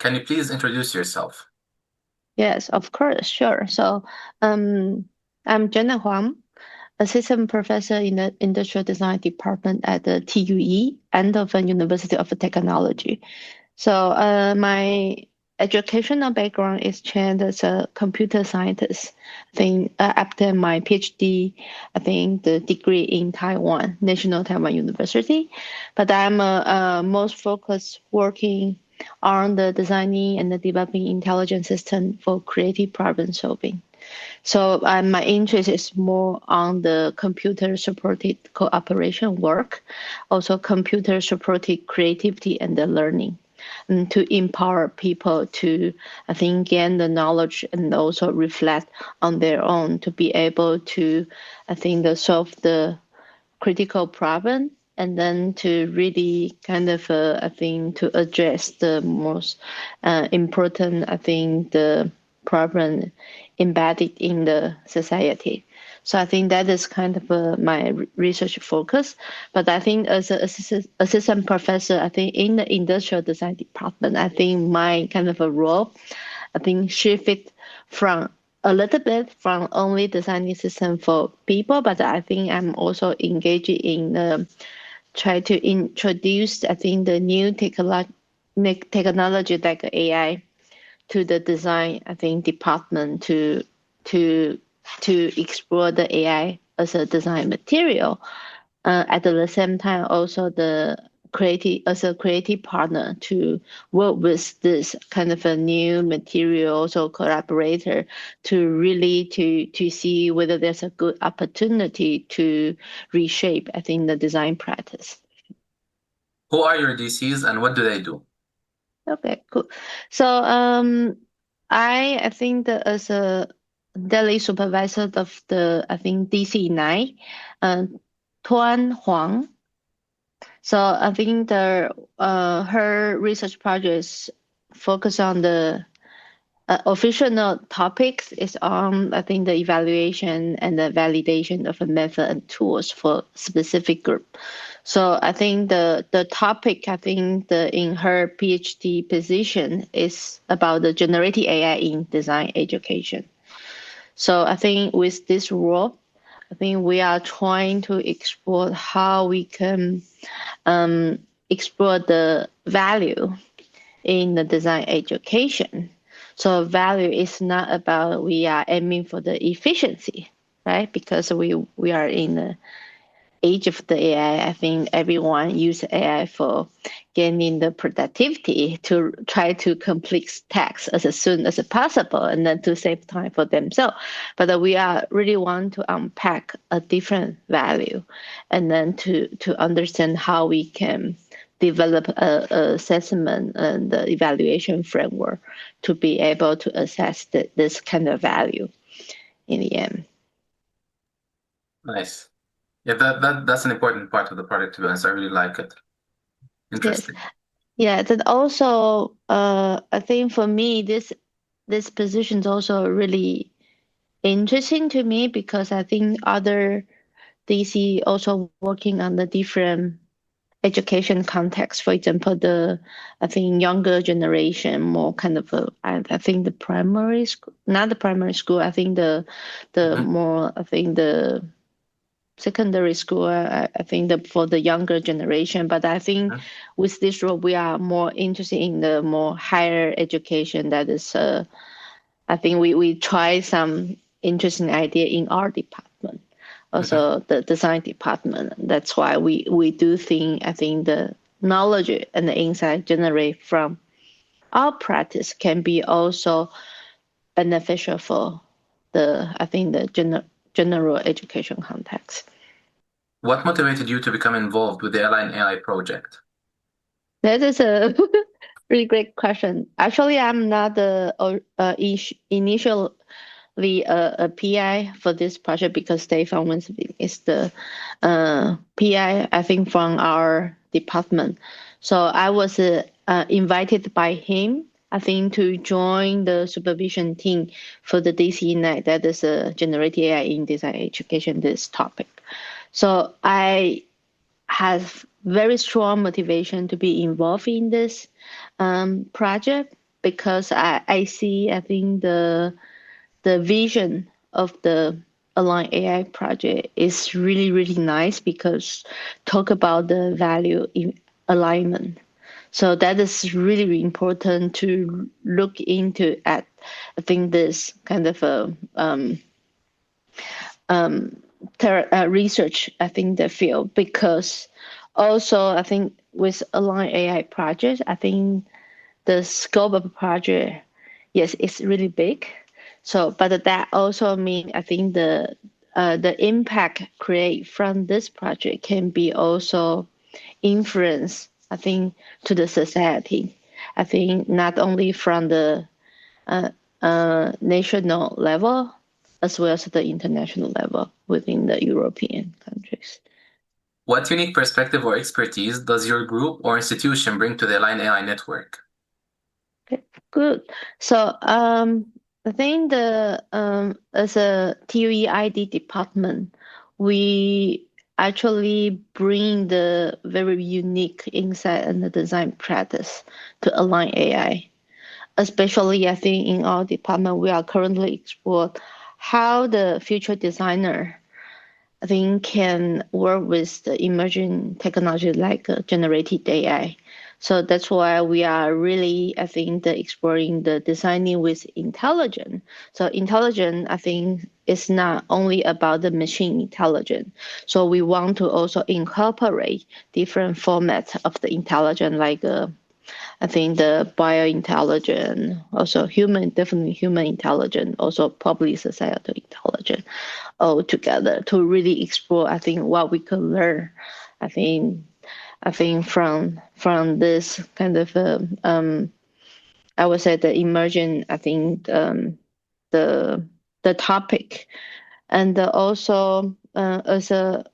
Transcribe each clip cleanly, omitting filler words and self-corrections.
Can you please introduce yourself? Yes, of course, sure. So, I'm Jenna Huang, assistant professor in the industrial design department at the TUE, Eindhoven University of Technology. So, my educational background is trained as a computer scientist. I think after my PhD, I think the degree in Taiwan, National Taiwan University, but I'm most focused working on the designing and the developing intelligent system for creative problem solving. So my interest is more on the computer-supported cooperation work, also computer-supported creativity and the learning, and to empower people to, I think, gain the knowledge and also reflect on their own to be able to, I think, solve the critical problem and then to really kind of, I think, to address the most important, I think, the problem embedded in the society. So I think that is kind of my research focus. But I think as an assistant professor, I think in the industrial design department, I think my kind of a role, I think shifted from a little bit from only designing system for people, but I think I'm also engaged in try to introduce, I think, the new technology like AI to the design, I think, department to to explore the AI as a design material. At the same time, also the creative as a creative partner to work with this kind of a new material, also collaborator to really to see whether there's a good opportunity to reshape, I think, the design practice. Who are your DCs and what do they do? Okay, cool. So I think that as a daily supervisor of the I think DC9, uh, Tuan Huang. So I think the her research projects focus on the official topics is on I think the evaluation and the validation of a method and tools for specific group. So I think the topic I think the in her PhD position is about the generative AI in design education. So I think with this role, I think we are trying to explore how we can explore the value in the design education. So value is not about we are aiming for the efficiency, right? Because we are in the age of the AI. I think everyone use AI for gaining the productivity to try to complete tasks as soon as possible and then to save time for themselves. But we are really want to unpack a different value and then to understand how we can develop a assessment and the evaluation framework to be able to assess this kind of value in the end. Nice. Yeah, that's an important part of the project, to be honest. I really like it. Yes. Interesting. Yeah, then also I think for me this position is also really interesting to me because I think other DC also working on the different education context. For example, the I think younger generation more kind of I think the primary school, not the primary school. I think the Hmm. more I think the secondary school. I think that for the younger generation, but I think Hmm. with this role we are more interested in the more higher education. That is, I think we try some interesting idea in our department Hmm. also the design department. That's why we do think I think the knowledge and the insight generated from our practice can be also beneficial for the I think the general education context. What motivated you to become involved with the alignAI project? That is a really great question. Actually, I'm not initially a PI for this project because Stefan Winston is the PI, I think, from our department. So I was invited by him, I think, to join the supervision team for the DC night. That is a generative AI in design education, this topic. So I have very strong motivation to be involved in this project because I see, I think the vision of the Align AI project is really, really nice because talk about the value in alignment. So that is really, really important to look into at. I think this kind of a research, I think the field because also I think with Align AI project, I think the scope of the project, yes, it's really big. So, but that also mean I think the impact create from this project can be also influence. I think to the society. I think not only from the uh, national level as well as the international level within the European countries. What unique perspective or expertise does your group or institution bring to the Align AI network? Okay, good. So I think the as a TUE department, we actually bring the very unique insight and the design practice to align AI. Especially, I think in our department, we are currently exploring how the future designer I think can work with the emerging technology like generative AI. So that's why we are really, I think, exploring the designing with intelligence. So intelligence, I think, is not only about the machine intelligence. So we want to also incorporate different formats of the intelligence, like I think the biointelligence, also human, definitely human intelligence, also probably societal intelligence all together to really explore, I think, what we could learn. I think from this kind of I would say the emerging, I think the the topic, and also as a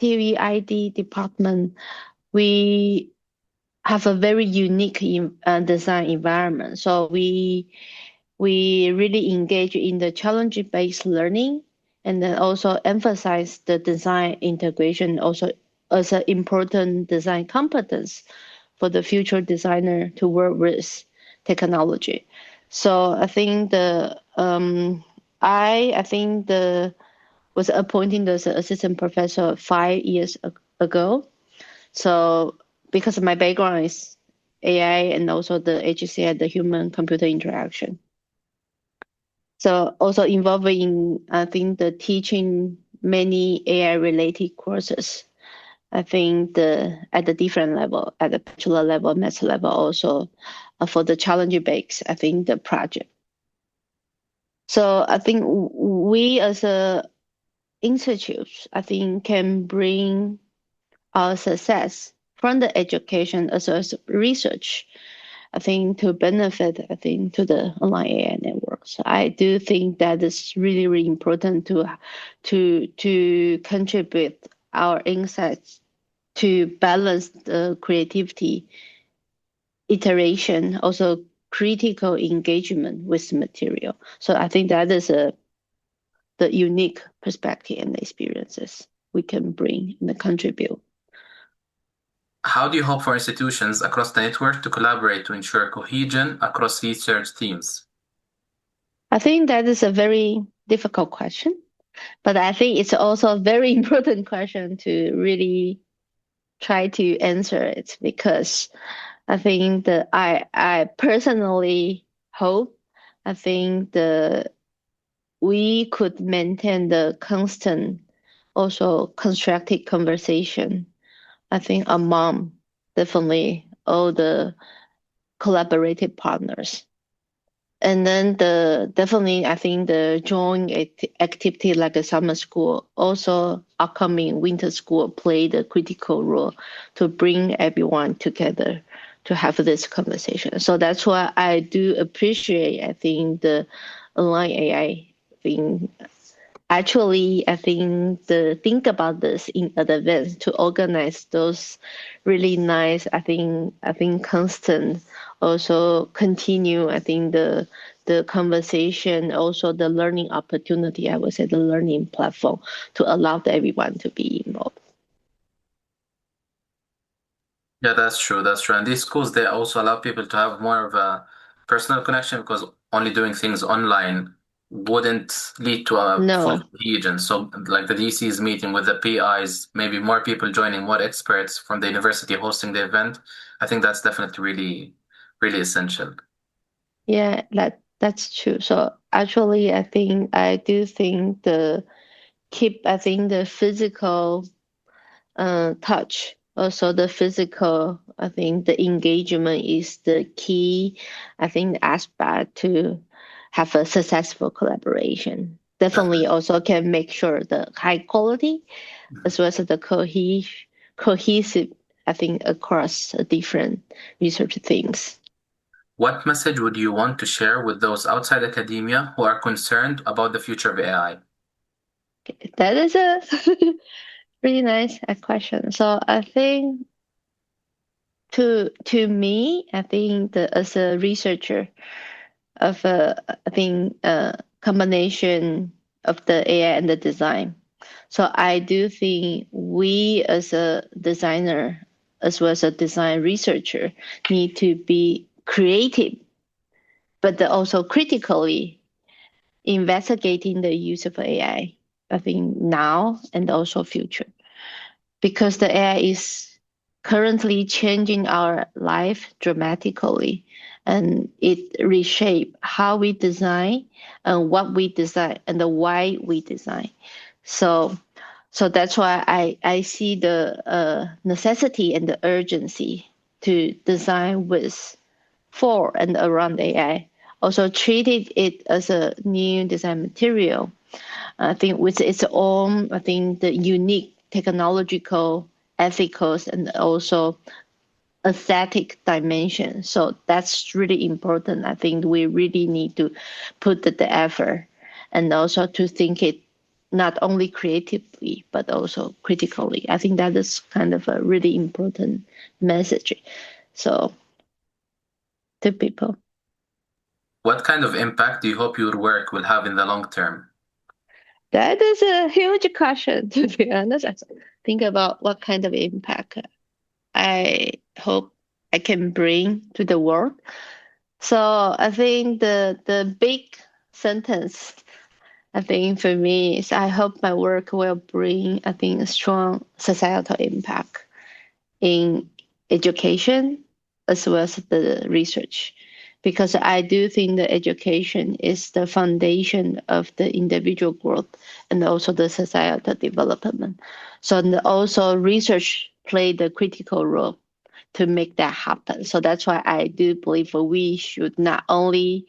TVID department, we have a very unique design environment. So we really engage in the challenge-based learning and then also emphasize the design integration also as an important design competence for the future designer to work with technology. So I think I think the was appointed as an assistant professor 5 years ago. So because my background is AI and also the HCI, the human computer interaction. So also involved in, I think, the teaching many AI related courses. I think at the different level, at the bachelor level, master level, also for the challenge base, I think the project. So I think we as a institute, I think can bring our success from the education as well as research I think to benefit, I think to the online AI networks. I do think that is really, really important to contribute our insights to balance the creativity, iteration, also critical engagement with material. So I think that is the unique perspective and experiences we can bring and contribute. How do you hope for institutions across the network to collaborate to ensure cohesion across research teams? I think that is a very difficult question. But I think it's also a very important question to really try to answer it because I think that I personally hope I think the we could maintain the constant also constructive conversation. I think among definitely all the collaborative partners. And then the definitely, I think the joint activity like a summer school, also upcoming winter school, played a critical role to bring everyone together to have this conversation. So that's why I do appreciate, I think, the online AI thing. Actually, I think the think about this in advance to organize those really nice. I think constant also continue. I think the conversation, also the learning opportunity. I would say the learning platform to allow everyone to be involved. Yeah, that's true. That's true. And these schools, they also allow people to have more of a personal connection because only doing things online wouldn't lead to a full No. cohesion. So, like the DC's meeting with the PIs, maybe more people joining, more experts from the university hosting the event. I think that's definitely really, really essential. Yeah, that's true. So actually, I do think the physical touch, also the physical. I think the engagement is the key. I think aspect to have a successful collaboration. Definitely, Definitely. also can make sure the high quality as well as the cohesive. I think across different research themes. What message would you want to share with those outside academia who are concerned about the future of AI? That is a really nice question. So I think to me, I think that as a researcher of I think combination of the AI and the design. So I do think we as a designer as well as a design researcher need to be creative, but also critically investigating the use of AI. I think now and also future because the AI is currently changing our life dramatically and it reshape how we design and what we design and the why we design. So so that's why I see the necessity and the urgency to design with for and around AI. Also treated it as a new design material. I think with its own, I think the unique technological, ethical, and also aesthetic dimension. So that's really important. I think we really need to put the effort and also to think it not only creatively but also critically. I think that is kind of a really important message. So to people. What kind of impact do you hope your work will have in the long term? That is a huge question, to be honest. I think about what kind of impact I hope I can bring to the world. So I think the big sentence I think for me is I hope my work will bring I think a strong societal impact in education as well as the research. Because I do think that education is the foundation of the individual growth and also the societal development. So and also research played a critical role to make that happen. So that's why I do believe we should not only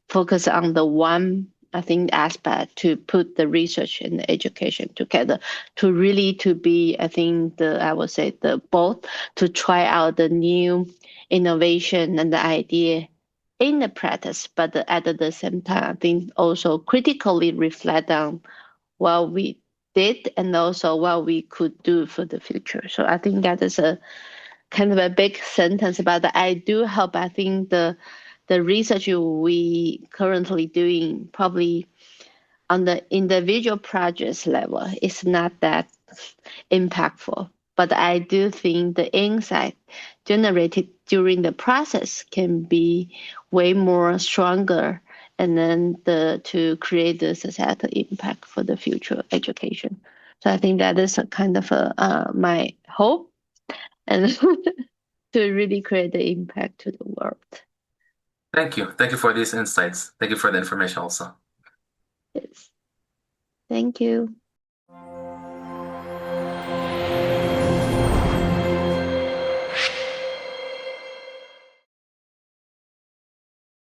focus on the one I think aspect to put the research and the education together to really to be I think the I would say the both to try out the new innovation and the idea in the practice, but at the same time I think also critically reflect on what we did and also what we could do for the future. So I think that is a kind of a big sentence, but I do hope I think the research we currently doing probably on the individual projects level is not that impactful. But I do think the insight generated during the process can be way more stronger and then the to create the societal impact for the future education. So I think that is a kind of a my hope and to really create the impact to the world. Thank you. Thank you for these insights. Thank you for the information also. Yes. Thank you.